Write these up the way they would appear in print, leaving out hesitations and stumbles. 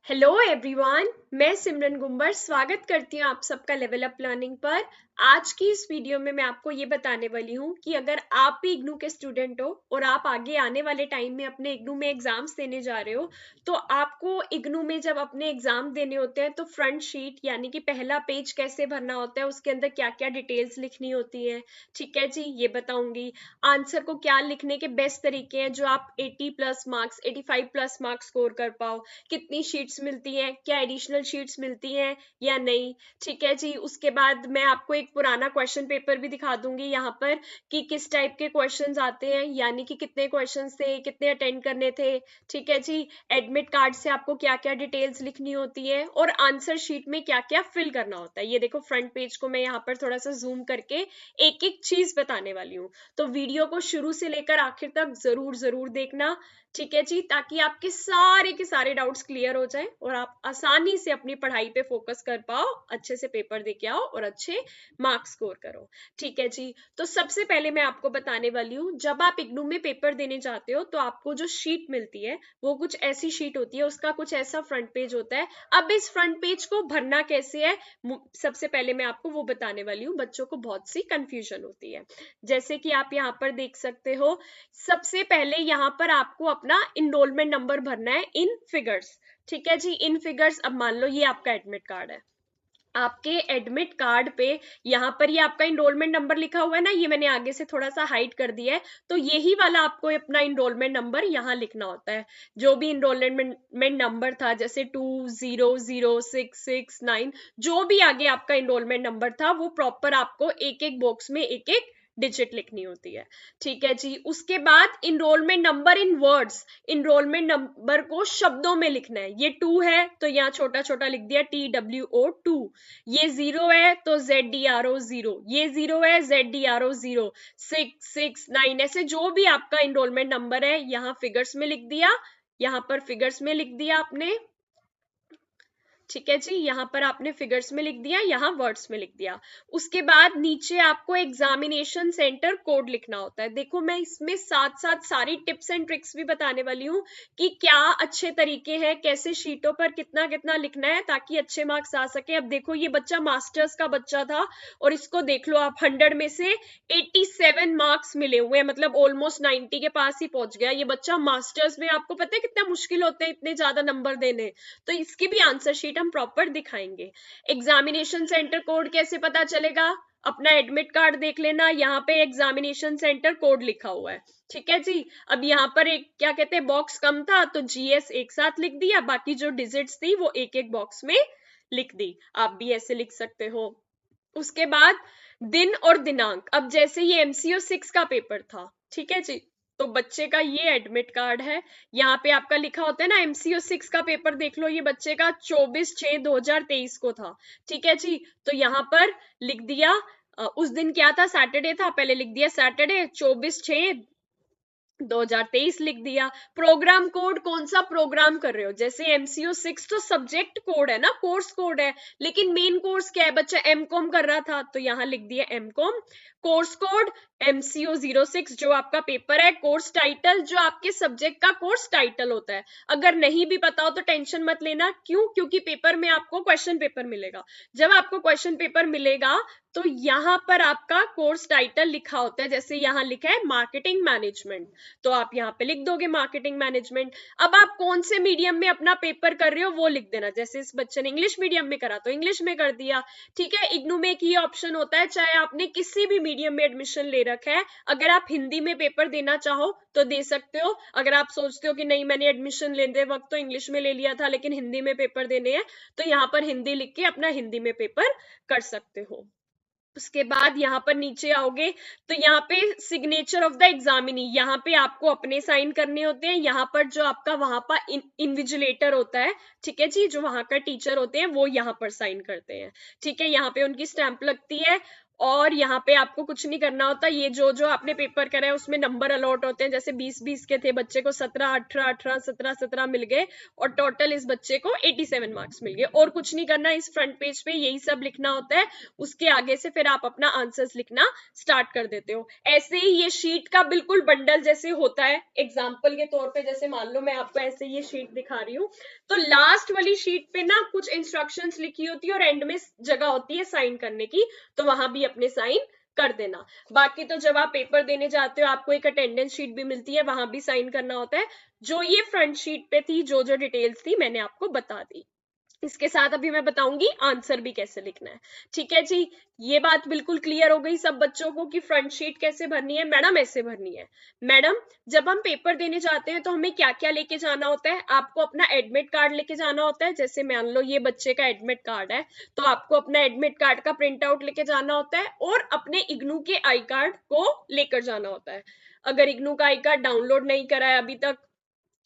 Hello everyone, मैं सिमरन गुम्बर स्वागत करती हूँ आप सबका लेवल अप लर्निंग पर। आज की इस वीडियो में मैं आपको ये बताने वाली हूँ कि अगर आप भी इग्नू के स्टूडेंट हो और आप आगे आने वाले टाइम में अपने इग्नू में एग्जाम्स देने जा रहे हो, तो आपको इग्नू में जब अपने एग्जाम देने होते हैं तो फ्रंट शीट यानी कि पहला पेज कैसे भरना होता है, उसके अंदर क्या क्या डिटेल्स लिखनी होती है। ठीक है जी, ये बताऊंगी। आंसर को क्या लिखने के बेस्ट तरीके हैं जो आप 80 plus marks 85 plus marks score कर पाओ, कितनी शीट्स मिलती हैं, क्या एडिशनल शीट्स मिलती हैं या नहीं। ठीक है जी, उसके बाद मैं आपको एक पुराना क्वेश्चन पेपर भी दिखा दूंगी यहाँ पर कि किस टाइप के क्वेश्चंस आते हैं, यानी कि कितने क्वेश्चंस थे, कितने अटेंड करने थे। ठीक है जी, एडमिट कार्ड से आपको क्या क्या डिटेल्स लिखनी होती है और आंसर शीट में क्या क्या फिल करना होता है। ये देखो फ्रंट पेज को मैं यहाँ पर थोड़ा सा जूम करके एक एक चीज बताने वाली हूँ, तो वीडियो को शुरू से लेकर आखिर तक जरूर जरूर देखना। ठीक है जी, ताकि आपके सारे के सारे डाउट्स क्लियर हो जाएं और आप आसानी से अपनी पढ़ाई पे फोकस कर पाओ, अच्छे से पेपर दे के आओ और अच्छे मार्क्स स्कोर करो। ठीक है जी, तो सबसे पहले मैं आपको बताने वाली हूँ, जब आप इग्नू में पेपर देने जाते हो तो आपको जो शीट मिलती है वो कुछ ऐसी शीट होती है, उसका कुछ ऐसा फ्रंट पेज होता है। अब इस फ्रंट पेज को भरना कैसे है, सबसे पहले मैं आपको वो बताने वाली हूँ। बच्चों को बहुत सी कंफ्यूजन होती है, जैसे कि आप यहाँ पर देख सकते हो। सबसे पहले यहाँ पर आपको अपना इनरोलमेंट नंबर भरना है इन फिगर्स। ठीक है जी, इन फिगर्स। अब मान लो ये आपका एडमिट कार्ड है, आपके एडमिट कार्ड पे यहाँ पर ये आपका इनरोलमेंट नंबर लिखा हुआ है ना, ये मैंने आगे से थोड़ा सा हाइड कर दिया है, तो यही वाला आपको अपना इनरोलमेंट नंबर यहाँ लिखना होता है। जो भी इनरोलमेंट नंबर था, जैसे 200669, जो भी आगे आपका इनरोलमेंट नंबर था वो प्रॉपर आपको एक एक बॉक्स में एक एक डिजिट लिखनी होती है। ठीक है जी, उसके बाद enrolment number in words, enrolment number को शब्दों में लिखना है। ये 2 है तो यहाँ छोटा छोटा लिख दिया TWO2। ये 0 है तो ZDRO 0, ये 0 है ZDRO 0, 669, ऐसे जो भी आपका इनरोलमेंट नंबर है यहाँ फिगर्स में लिख दिया, यहाँ पर फिगर्स में लिख दिया आपने। ठीक है जी, यहाँ पर आपने फिगर्स में लिख दिया, यहाँ वर्ड्स में लिख दिया। उसके बाद नीचे आपको एग्जामिनेशन सेंटर कोड लिखना होता है। देखो मैं इसमें साथ साथ सारी टिप्स एंड ट्रिक्स भी बताने वाली हूँ कि क्या अच्छे तरीके हैं, कैसे शीटों पर कितना कितना लिखना है ताकि अच्छे मार्क्स आ सके। अब देखो ये बच्चा मास्टर्स का बच्चा था और इसको देख लो आप, 100 में से 87 मार्क्स मिले हुए हैं, मतलब ऑलमोस्ट 90 के पास ही पहुंच गया ये बच्चा मास्टर्स में। आपको पता है कितना मुश्किल होते हैं इतने ज्यादा नंबर देने, तो इसकी भी आंसर शीट हम प्रॉपर दिखाएंगे। एग्जामिनेशन सेंटर कोड कैसे पता चलेगा, अपना एडमिट कार्ड देख लेना, यहाँ पे एग्जामिनेशन सेंटर कोड लिखा हुआ है। ठीक है जी, अब यहाँ पर एक क्या कहते हैं बॉक्स कम था तो GS एक साथ लिख दिया, बाकी जो डिजिट्स थी वो एक एक बॉक्स में लिख दी। आप भी ऐसे लिख सकते हो। उसके बाद दिन और दिनांक, अब जैसे ये MCO 6 का पेपर था, ठीक है जी, तो बच्चे का ये एडमिट कार्ड है, यहाँ पे आपका लिखा होता है ना MCO 6 का पेपर देख लो, ये बच्चे का 24/6/2023 को था। ठीक है जी, तो यहाँ पर लिख दिया उस दिन क्या था, सैटरडे था, पहले लिख दिया सैटरडे 24/6/2023 लिख दिया। प्रोग्राम कोड, कौन सा प्रोग्राम कर रहे हो, जैसे MCO 6 तो सब्जेक्ट कोड है ना, कोर्स कोड है, लेकिन मेन कोर्स क्या है, बच्चा MCOM कर रहा था तो यहाँ लिख दिया MCOM। कोर्स कोड MCO 06 जो आपका पेपर है, कोर्स टाइटल जो आपके सब्जेक्ट का कोर्स टाइटल होता है। अगर नहीं भी पता हो तो टेंशन मत लेना, क्यों, क्योंकि पेपर में आपको क्वेश्चन पेपर मिलेगा। जब आपको क्वेश्चन पेपर मिलेगा तो यहाँ पर आपका कोर्स टाइटल लिखा होता है, जैसे यहाँ लिखा है मार्केटिंग मैनेजमेंट, तो आप यहाँ पे लिख दोगे मार्केटिंग मैनेजमेंट। अब आप कौन से मीडियम में अपना पेपर कर रहे हो वो लिख देना, जैसे इस बच्चे ने इंग्लिश मीडियम में करा तो इंग्लिश में कर दिया। ठीक है, इग्नू में एक ही ऑप्शन होता है, चाहे आपने किसी भी मीडियम में एडमिशन ले रखा है, अगर आप हिंदी में पेपर देना चाहो तो दे सकते हो। अगर आप सोचते हो कि नहीं मैंने एडमिशन लेते वक्त तो इंग्लिश में ले लिया था लेकिन हिंदी में पेपर देने हैं, तो यहाँ पर हिंदी लिख के अपना हिंदी में पेपर कर सकते हो। उसके बाद यहाँ पर नीचे आओगे तो यहाँ पे सिग्नेचर ऑफ द एग्जामिनी, यहाँ पे आपको अपने साइन करने होते हैं, यहाँ पर जो आपका वहां पर इन्विजिलेटर होता है, ठीक है जी, जो वहां का टीचर होते हैं वो यहाँ पर साइन करते हैं। ठीक है, यहाँ पे उनकी स्टैंप लगती है। और यहाँ पे आपको कुछ नहीं करना होता, ये जो जो आपने पेपर करा है उसमें नंबर अलॉट होते हैं, जैसे 20-20 के थे, बच्चे को 17, 18, 18, 17, 17 मिल गए और टोटल इस बच्चे को 87 मार्क्स मिल गए। और कुछ नहीं करना, इस फ्रंट पेज पे यही सब लिखना होता है, उसके आगे से फिर आप अपना आंसर्स लिखना स्टार्ट कर देते हो। ऐसे ही ये शीट का बिल्कुल बंडल जैसे होता है, एग्जाम्पल के तौर पे जैसे मान लो मैं आपको ऐसे ये शीट दिखा रही हूँ, तो लास्ट वाली शीट पे ना कुछ इंस्ट्रक्शंस लिखी होती है और एंड में जगह होती है साइन करने की, तो वहां भी अपने साइन कर देना। बाकी तो जब आप पेपर देने जाते हो आपको एक अटेंडेंस शीट भी मिलती है, वहां भी साइन करना होता है। जो ये फ्रंट शीट पे थी, जो जो डिटेल्स थी मैंने आपको बता दी। इसके साथ अभी मैं बताऊंगी आंसर भी कैसे लिखना है। ठीक है जी, ये बात बिल्कुल क्लियर हो गई सब बच्चों को कि फ्रंट शीट कैसे भरनी है। मैडम ऐसे भरनी है। मैडम जब हम पेपर देने जाते हैं तो हमें क्या क्या लेके जाना होता है? आपको अपना एडमिट कार्ड लेके जाना होता है, जैसे मान लो ये बच्चे का एडमिट कार्ड है, तो आपको अपना एडमिट कार्ड का प्रिंट आउट लेके जाना होता है और अपने इग्नू के आई कार्ड को लेकर जाना होता है। अगर इग्नू का आई कार्ड डाउनलोड नहीं करा है अभी तक,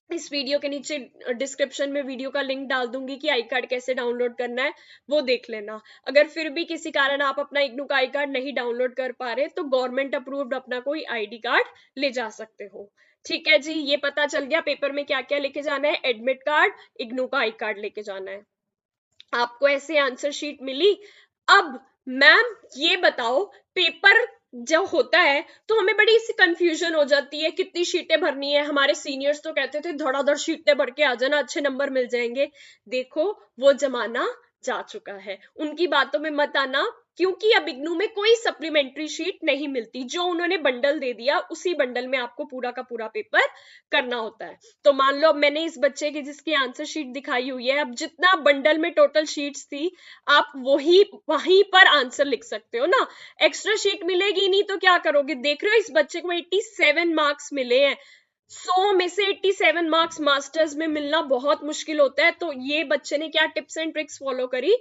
इस वीडियो के नीचे डिस्क्रिप्शन में वीडियो का लिंक डाल दूंगी कि आई कार्ड कैसे डाउनलोड करना है, वो देख लेना। अगर फिर भी किसी कारण आप अपना इग्नू का आई कार्ड नहीं डाउनलोड कर पा रहे तो गवर्नमेंट अप्रूव्ड अपना कोई आईडी कार्ड ले जा सकते हो। ठीक है जी, ये पता चल गया पेपर में क्या क्या लेके जाना है। एडमिट कार्ड, इग्नू का आई कार्ड लेके जाना है। आपको ऐसे आंसर शीट मिली। अब मैम ये बताओ, पेपर जब होता है तो हमें बड़ी सी कंफ्यूजन हो जाती है, कितनी शीटें भरनी है। हमारे सीनियर्स तो कहते थे धड़ाधड़ शीटें भर के आ जाना, अच्छे नंबर मिल जाएंगे। देखो वो जमाना जा चुका है, उनकी बातों में मत आना, क्योंकि अब इग्नू में कोई सप्लीमेंट्री शीट नहीं मिलती। जो उन्होंने बंडल दे दिया उसी बंडल में आपको पूरा का पूरा पेपर करना होता है। तो मान लो अब मैंने इस बच्चे की जिसकी आंसर शीट दिखाई हुई है, अब जितना बंडल में टोटल शीट्स थी आप वही वहीं पर आंसर लिख सकते हो ना। एक्स्ट्रा शीट मिलेगी नहीं तो क्या करोगे? देख रहे हो इस बच्चे को 87 मार्क्स मिले हैं। 100 में से 87 मार्क्स मास्टर्स में मिलना बहुत मुश्किल होता है। तो ये बच्चे ने क्या टिप्स एंड ट्रिक्स फॉलो करी,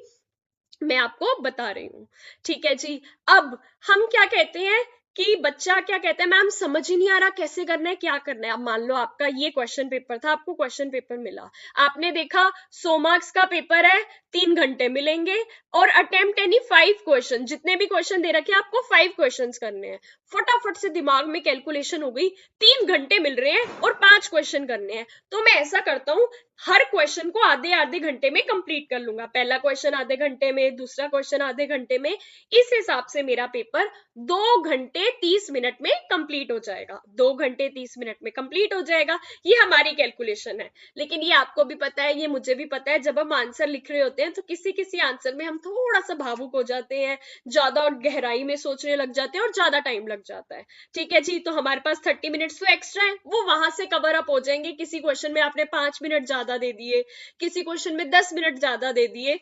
मैं आपको बता रही हूँ। ठीक है जी, अब हम क्या कहते हैं कि बच्चा क्या कहता है, मैम समझ ही नहीं आ रहा कैसे करना है, क्या करना है। अब मान लो आपका ये क्वेश्चन पेपर था, आपको क्वेश्चन पेपर मिला, आपने देखा 100 मार्क्स का पेपर है, 3 घंटे मिलेंगे और अटेम्प्ट यानी 5 क्वेश्चन, जितने भी क्वेश्चन दे रखे आपको 5 क्वेश्चंस करने हैं। फटाफट से दिमाग में कैलकुलेशन हो गई, 3 घंटे मिल रहे हैं और 5 क्वेश्चन करने हैं, तो मैं ऐसा करता हूं हर क्वेश्चन को आधे आधे घंटे में कंप्लीट कर लूंगा। पहला क्वेश्चन आधे घंटे में, दूसरा क्वेश्चन आधे घंटे में, इस हिसाब से मेरा पेपर 2 घंटे 30 मिनट में कंप्लीट हो जाएगा। 2 घंटे 30 मिनट में कंप्लीट हो जाएगा, ये हमारी कैलकुलेशन है। लेकिन ये आपको भी पता है, ये मुझे भी पता है, जब हम आंसर लिख रहे होते हैं तो किसी किसी आंसर में हम थोड़ा सा भावुक हो जाते हैं, ज्यादा और गहराई में सोचने लग जाते हैं और ज्यादा टाइम लग जाता है। ठीक है जी, तो हमारे पास 30 मिनट्स तो एक्स्ट्रा है, वो वहां से कवर अप हो जाएंगे। किसी क्वेश्चन में आपने 5 मिनट ज्यादा दे दिए, किसी क्वेश्चन में 10 मिनट ज्यादा दे दिए,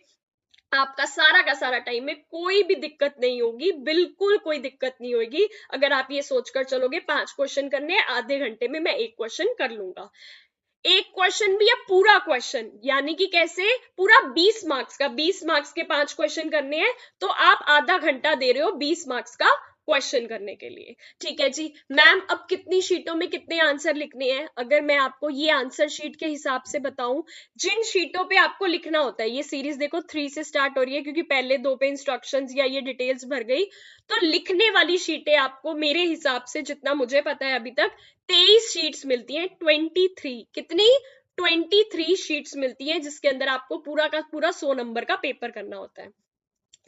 आपका सारा का सारा टाइम में कोई भी दिक्कत नहीं होगी, बिल्कुल कोई दिक्कत नहीं होगी। अगर आप ये सोचकर चलोगे 5 क्वेश्चन करने हैं, आधे घंटे में मैं 1 क्वेश्चन कर लूंगा। एक क्वेश्चन भी या पूरा क्वेश्चन, यानी कि कैसे, पूरा 20 मार्क्स का, 20 मार्क्स के 5 क्वेश्चन करने हैं, तो आप आधा घंटा दे रहे हो 20 मार्क्स का क्वेश्चन करने के लिए। ठीक है जी, मैम अब कितनी शीटों में कितने आंसर लिखने हैं? अगर मैं आपको ये आंसर शीट के हिसाब से बताऊं, जिन शीटों पे आपको लिखना होता है, ये सीरीज देखो 3 से स्टार्ट हो रही है क्योंकि पहले 2 पे इंस्ट्रक्शंस या ये डिटेल्स भर गई, तो लिखने वाली शीटें आपको मेरे हिसाब से, जितना मुझे पता है अभी तक, 23 शीट्स मिलती हैं। 23, कितनी? 23 शीट्स मिलती हैं, जिसके अंदर आपको पूरा का पूरा 100 नंबर का पेपर करना होता है।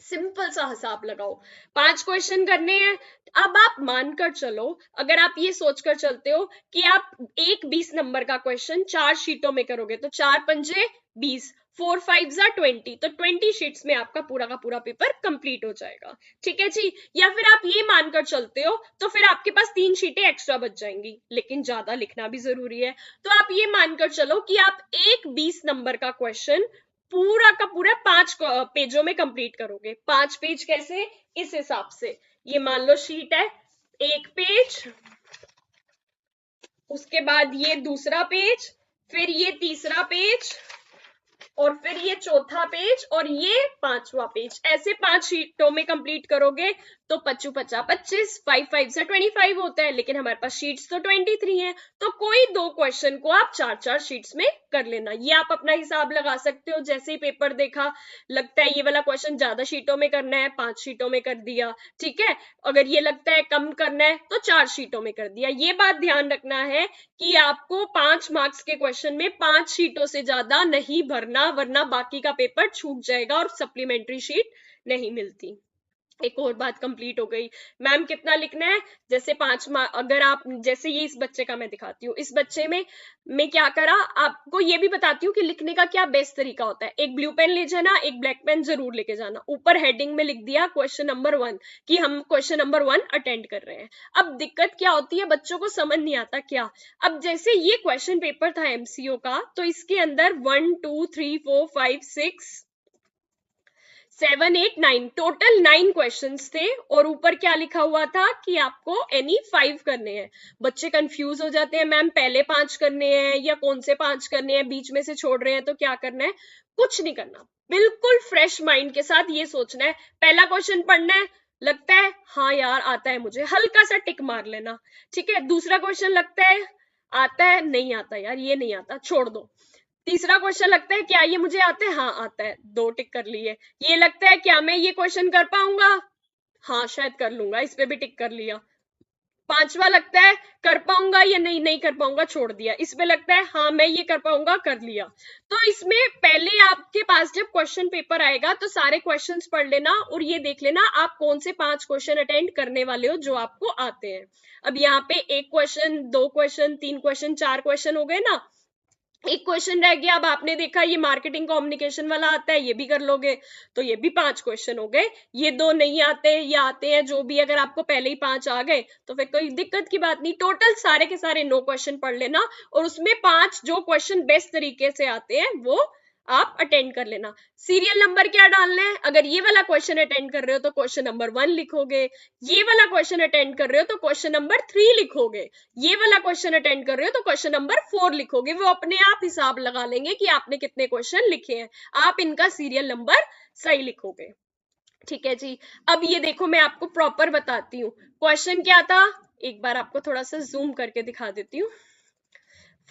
सिंपल सा हिसाब लगाओ, 5 क्वेश्चन करने हैं। अब आप मानकर चलो, अगर आप ये सोचकर चलते हो कि आप एक 20 नंबर का क्वेश्चन 4 शीटों में करोगे, तो 4 पंजे 20, 4 5 20, तो 20 शीट्स में आपका पूरा का पूरा पेपर कंप्लीट हो जाएगा। ठीक है जी, या फिर आप ये मानकर चलते हो तो फिर आपके पास 3 शीटें एक्स्ट्रा बच जाएंगी, लेकिन ज्यादा लिखना भी जरूरी है। तो आप ये मानकर चलो कि आप एक 20 नंबर का क्वेश्चन पूरा का पूरा 5 पेजों में कंप्लीट करोगे। 5 पेज कैसे? इस हिसाब से, ये मान लो शीट है, 1 पेज, उसके बाद ये दूसरा पेज, फिर ये तीसरा पेज, और फिर ये चौथा पेज, और ये 5वां पेज। ऐसे 5 शीटों में कंप्लीट करोगे तो 5 पचा 25, 5 5 से 25 होता है, लेकिन हमारे पास शीट्स तो 23 हैं, तो कोई दो क्वेश्चन को आप 4-4 शीट्स में कर लेना। ये आप अपना हिसाब लगा सकते हो, जैसे ही पेपर देखा लगता है ये वाला क्वेश्चन ज्यादा शीटों में करना है, 5 शीटों में कर दिया, ठीक है। अगर ये लगता है कम करना है तो 4 शीटों में कर दिया। ये बात ध्यान रखना है कि आपको 5 मार्क्स के क्वेश्चन में 5 शीटों से ज्यादा नहीं भरना, वरना बाकी का पेपर छूट जाएगा और सप्लीमेंट्री शीट नहीं मिलती। एक और बात कंप्लीट हो गई। मैम कितना लिखना है, जैसे 5 मार्क, अगर आप जैसे ये इस बच्चे का मैं दिखाती हूँ, इस बच्चे में मैं क्या करा, आपको ये भी बताती हूँ कि लिखने का क्या बेस्ट तरीका होता है। एक ब्लू पेन ले जाना, एक ब्लैक पेन जरूर लेके जाना, ऊपर हेडिंग में लिख दिया क्वेश्चन नंबर 1 कि हम क्वेश्चन नंबर 1 अटेंड कर रहे हैं। अब दिक्कत क्या होती है, बच्चों को समझ नहीं आता क्या। अब जैसे ये क्वेश्चन पेपर था एमसीओ का, तो इसके अंदर 1 2 3 4 5 6 7 8 9 टोटल 9 क्वेश्चंस थे, और ऊपर क्या लिखा हुआ था कि आपको एनी 5 करने हैं। बच्चे कंफ्यूज हो जाते हैं, मैम पहले 5 करने हैं या कौन से 5 करने हैं, बीच में से छोड़ रहे हैं तो क्या करना है। कुछ नहीं करना, बिल्कुल फ्रेश माइंड के साथ ये सोचना है, पहला क्वेश्चन पढ़ना है, लगता है हाँ यार आता है मुझे, हल्का सा टिक मार लेना, ठीक है। दूसरा क्वेश्चन लगता है आता है, नहीं आता यार, ये नहीं आता, छोड़ दो। तीसरा क्वेश्चन लगता है क्या ये मुझे आता है, हाँ आता है, 2 टिक कर लिए। ये लगता है क्या मैं ये क्वेश्चन कर पाऊंगा, हाँ शायद कर लूंगा, इस पे भी टिक कर लिया। पांचवा लगता है कर पाऊंगा या नहीं, नहीं कर पाऊंगा, छोड़ दिया। इसमें लगता है हाँ मैं ये कर पाऊंगा, कर लिया। तो इसमें पहले आपके पास जब क्वेश्चन पेपर आएगा तो सारे क्वेश्चंस पढ़ लेना और ये देख लेना आप कौन से 5 क्वेश्चन अटेंड करने वाले हो जो आपको आते हैं। अब यहाँ पे 1 क्वेश्चन, 2 क्वेश्चन, 3 क्वेश्चन, 4 क्वेश्चन हो गए ना। एक क्वेश्चन रह गया, अब आपने देखा ये मार्केटिंग कम्युनिकेशन वाला आता है, ये भी कर लोगे, तो ये भी 5 क्वेश्चन हो गए। ये 2 नहीं आते या आते हैं जो भी, अगर आपको पहले ही 5 आ गए तो फिर कोई दिक्कत की बात नहीं, टोटल सारे के सारे 9 क्वेश्चन पढ़ लेना, और उसमें 5 जो क्वेश्चन बेस्ट तरीके से आते हैं वो आप अटेंड कर लेना। सीरियल नंबर क्या डालना है, अगर ये वाला क्वेश्चन अटेंड कर रहे हो तो क्वेश्चन नंबर 1 लिखोगे, ये वाला क्वेश्चन अटेंड कर रहे हो तो क्वेश्चन नंबर 3 लिखोगे, ये वाला क्वेश्चन अटेंड कर रहे हो तो क्वेश्चन नंबर 4 लिखोगे। वो अपने आप हिसाब लगा लेंगे कि आपने कितने क्वेश्चन लिखे हैं, आप इनका सीरियल नंबर सही लिखोगे, ठीक है जी। अब ये देखो मैं आपको प्रॉपर बताती हूँ क्वेश्चन क्या था, एक बार आपको थोड़ा सा जूम करके दिखा देती हूँ।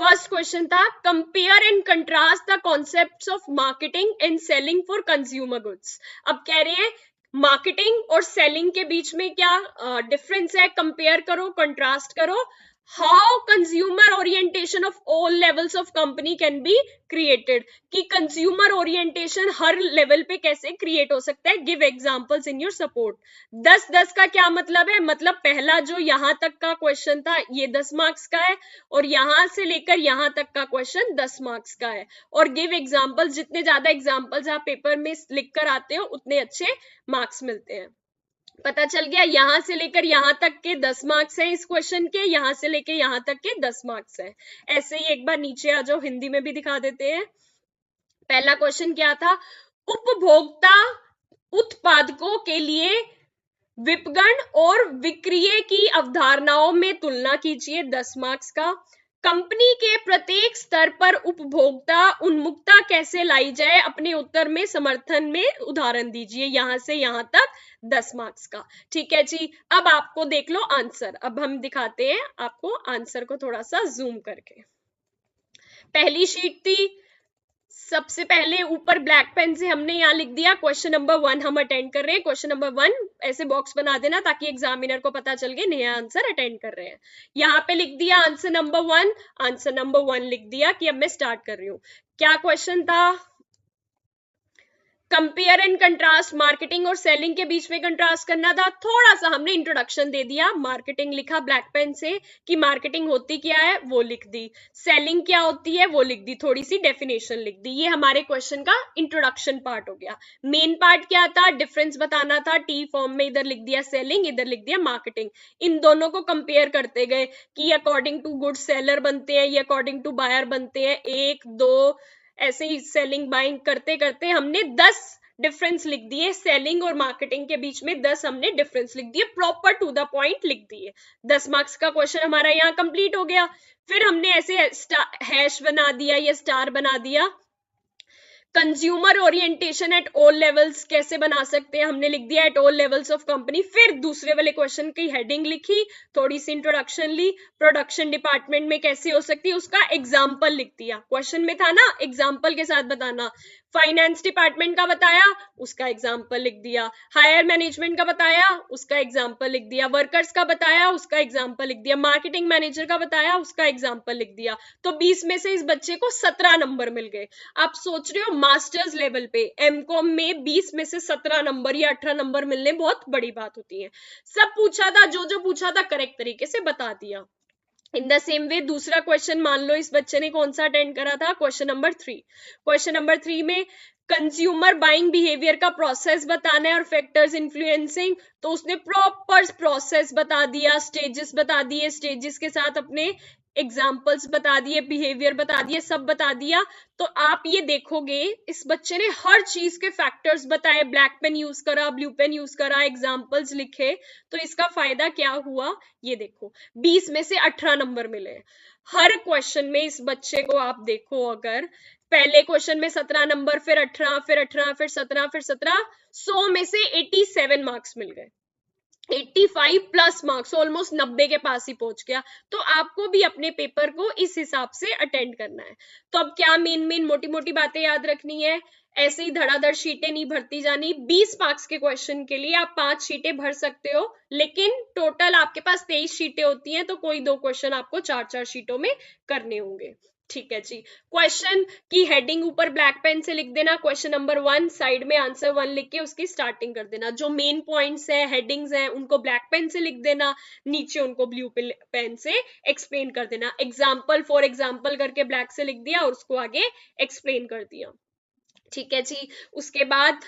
फर्स्ट क्वेश्चन था compare and contrast the concepts of marketing and selling for consumer goods. अब कह रहे हैं मार्केटिंग और सेलिंग के बीच में क्या डिफरेंस है, कंपेयर करो, कंट्रास्ट करो। How consumer orientation of all levels of company can be created, कि कंज्यूमर ओरिएंटेशन हर लेवल पे कैसे क्रिएट हो सकता है। Give examples in your support. 10-10 का क्या मतलब है, मतलब पहला जो यहां तक का क्वेश्चन था ये 10 मार्क्स का है, और यहां से लेकर यहां तक का क्वेश्चन 10 मार्क्स का है। और गिव एग्जांपल्स, जितने ज्यादा एग्जांपल्स आप पेपर में लिख कर आते हो उतने अच्छे मार्क्स मिलते हैं। पता चल गया, यहां से लेकर यहां तक के 10 मार्क्स हैं इस क्वेश्चन के, यहां से लेकर यहां तक के 10 मार्क्स हैं। ऐसे ही एक बार नीचे आ जाओ, हिंदी में भी दिखा देते हैं। पहला क्वेश्चन क्या था, उपभोक्ता उत्पादकों के लिए विपणन और विक्रय की अवधारणाओं में तुलना कीजिए, 10 मार्क्स का। कंपनी के प्रत्येक स्तर पर उपभोक्ता उन्मुखता कैसे लाई जाए, अपने उत्तर में समर्थन में उदाहरण दीजिए, यहां से यहां तक 10 मार्क्स का, ठीक है जी। अब आपको देख लो आंसर, अब हम दिखाते हैं आपको आंसर को थोड़ा सा जूम करके। पहली शीट थी, सबसे पहले ऊपर ब्लैक पेन से हमने यहाँ लिख दिया क्वेश्चन नंबर 1 हम अटेंड कर रहे हैं, क्वेश्चन नंबर 1 ऐसे बॉक्स बना देना ताकि एग्जामिनर को पता चल गए नया आंसर अटेंड कर रहे हैं। यहाँ पे लिख दिया आंसर नंबर 1, आंसर नंबर 1 लिख दिया कि अब मैं स्टार्ट कर रही हूँ। क्या क्वेश्चन था, कंपेयर एंड कंट्रास्ट, मार्केटिंग और सेलिंग के बीच में कंट्रास्ट करना था। थोड़ा सा हमने इंट्रोडक्शन दे दिया, मार्केटिंग लिखा ब्लैक पेन से कि मार्केटिंग होती क्या है वो लिख दी, सेलिंग क्या होती है वो लिख दी, थोड़ी सी डेफिनेशन लिख दी। ये हमारे क्वेश्चन का इंट्रोडक्शन पार्ट हो गया। मेन पार्ट क्या था, डिफरेंस बताना था, टी फॉर्म में इधर लिख दिया सेलिंग, इधर लिख दिया मार्केटिंग। इन दोनों को कंपेयर करते गए कि अकॉर्डिंग टू गुड सेलर बनते हैं, ये अकॉर्डिंग टू बायर बनते हैं, 1 2 ऐसे ही सेलिंग बाइंग करते करते हमने 10 डिफरेंस लिख दिए, सेलिंग और मार्केटिंग के बीच में 10 हमने डिफरेंस लिख दिए, प्रॉपर टू द पॉइंट लिख दिए। 10 मार्क्स का क्वेश्चन हमारा यहाँ कंप्लीट हो गया। फिर हमने ऐसे हैश बना दिया या स्टार बना दिया, consumer orientation at all levels कैसे बना सकते हैं, हमने लिख दिया at all levels of company. फिर दूसरे वाले क्वेश्चन की हेडिंग लिखी, थोड़ी सी इंट्रोडक्शन ली, प्रोडक्शन डिपार्टमेंट में कैसे हो सकती है उसका एग्जाम्पल लिख दिया। क्वेश्चन में था ना एग्जाम्पल के साथ बताना। फाइनेंस डिपार्टमेंट का बताया, उसका एग्जाम्पल लिख दिया। हायर मैनेजमेंट का बताया, उसका एग्जाम्पल लिख दिया। वर्कर्स का बताया, उसका एग्जाम्पल लिख दिया। मार्केटिंग मैनेजर का बताया, उसका एग्जाम्पल लिख दिया। तो 20 में से इस बच्चे को 17 नंबर मिल गए। आप सोच रहे हो मास्टर्स लेवल पे एमकॉम में 20 में से 17 नंबर या 18 नंबर मिलने बहुत बड़ी बात होती है। सब पूछा था, जो पूछा था करेक्ट तरीके से बता दिया। इन द सेम वे दूसरा क्वेश्चन मान लो इस बच्चे ने कौन सा अटेंड करा था, क्वेश्चन नंबर 3। क्वेश्चन नंबर 3 में कंज्यूमर बाइंग बिहेवियर का प्रोसेस बताना है और फैक्टर्स इन्फ्लुएंसिंग, तो उसने प्रॉपर प्रोसेस बता दिया, स्टेजेस बता दिए, स्टेजेस के साथ अपने एग्जाम्पल्स बता दिए, बिहेवियर बता दिए, सब बता दिया। तो आप ये देखोगे इस बच्चे ने हर चीज के फैक्टर्स बताए, ब्लैक पेन यूज करा, ब्लू पेन यूज करा, एग्जाम्पल्स लिखे। तो इसका फायदा क्या हुआ ये देखो, 20 में से 18 नंबर मिले। हर क्वेश्चन में इस बच्चे को आप देखो, अगर पहले क्वेश्चन में 17 नंबर, फिर 18, फिर 18, फिर 17, फिर 17, 100 में से 87 मार्क्स मिल गए। 85 प्लस मार्क्स, ऑलमोस्ट 90 के पास ही पहुंच गया। तो आपको भी अपने पेपर को इस हिसाब से अटेंड करना है। तो अब क्या मेन मोटी मोटी बातें याद रखनी है, ऐसे ही धड़ाधड़ शीटें नहीं भरती जानी। 20 मार्क्स के क्वेश्चन के लिए आप 5 शीटें भर सकते हो, लेकिन टोटल आपके पास 23 शीटें होती हैं, तो कोई 2 क्वेश्चन आपको 4-4 शीटों में करने होंगे। ठीक है जी। क्वेश्चन की हेडिंग ऊपर ब्लैक पेन से लिख देना, क्वेश्चन नंबर 1, साइड में आंसर 1 लिख के उसकी स्टार्टिंग कर देना। जो मेन पॉइंट्स है, हेडिंग्स हैं, उनको ब्लैक पेन से लिख देना, नीचे उनको ब्लू पेन से एक्सप्लेन कर देना। एग्जाम्पल फॉर एग्जाम्पल करके ब्लैक से लिख दिया और उसको आगे एक्सप्लेन कर दिया। ठीक है जी। उसके बाद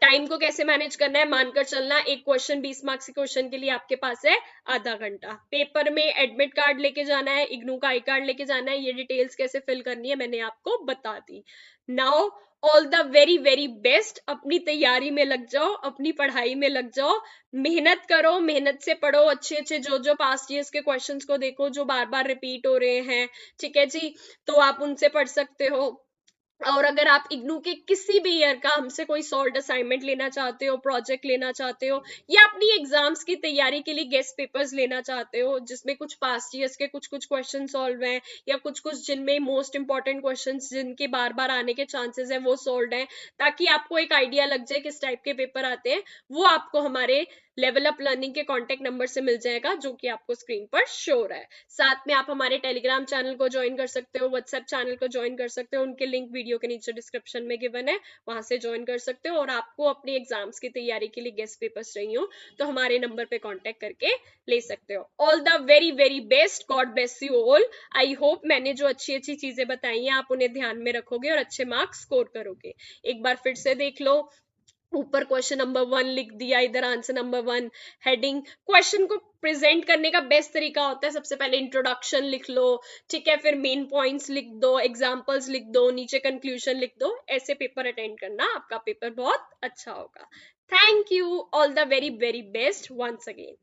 टाइम को कैसे मैनेज करना है, मानकर चलना एक क्वेश्चन 20 मार्क्स के क्वेश्चन के लिए आपके पास है आधा घंटा। पेपर में एडमिट कार्ड लेके जाना है, इग्नू का आई कार्ड लेके जाना है, ये डिटेल्स कैसे फिल करनी है मैंने आपको बता दी। Now all the very very best, अपनी तैयारी में लग जाओ, अपनी पढ़ाई में लग जाओ, मेहनत करो, मेहनत से पढ़ो, अच्छे जो पास्ट ईयर्स के क्वेश्चंस को देखो जो बार बार रिपीट हो रहे हैं। ठीक है जी, तो आप उनसे पढ़ सकते हो। और अगर आप इग्नू के किसी भी ईयर का हमसे कोई सॉल्व असाइनमेंट लेना चाहते हो, प्रोजेक्ट लेना चाहते हो, या अपनी एग्जाम्स की तैयारी के लिए गेस्ट पेपर्स लेना चाहते हो जिसमें कुछ पास्ट ईयर्स के कुछ क्वेश्चन सॉल्व हैं, या कुछ जिनमें मोस्ट इंपॉर्टेंट क्वेश्चंस जिनके बार बार आने के चांसेस है वो सॉल्व हैं, ताकि आपको एक आइडिया लग जाए किस टाइप के पेपर आते हैं, वो आपको हमारे लेवल अप लर्निंग के कॉन्टेक्ट नंबर से मिल जाएगा जो कि आपको स्क्रीन पर शो हो रहा है। साथ में आप हमारे टेलीग्राम चैनल को ज्वाइन कर सकते हो, व्हाट्सएप चैनल को ज्वाइन कर सकते हो, उनके लिंक वीडियो के नीचे डिस्क्रिप्शन में गिवन है, वहां से ज्वाइन कर सकते हो। और आपको अपनी एग्जाम्स की तैयारी के लिए गेस्ट पेपर्स चाहिए हो तो हमारे नंबर पे कॉन्टेक्ट करके ले सकते हो। All the very very best, God bless you all. I hope मैंने जो अच्छी चीजें बताई हैं आप उन्हें ध्यान में रखोगे और अच्छे मार्क्स स्कोर करोगे। एक बार फिर से देख लो, ऊपर क्वेश्चन नंबर 1 लिख दिया, इधर आंसर नंबर 1, हेडिंग। क्वेश्चन को प्रेजेंट करने का बेस्ट तरीका होता है सबसे पहले इंट्रोडक्शन लिख लो, ठीक है, फिर मेन पॉइंट्स लिख दो, एग्जांपल्स लिख दो, नीचे कंक्लूजन लिख दो। ऐसे पेपर अटेंड करना, आपका पेपर बहुत अच्छा होगा। Thank you, all the very very best once again.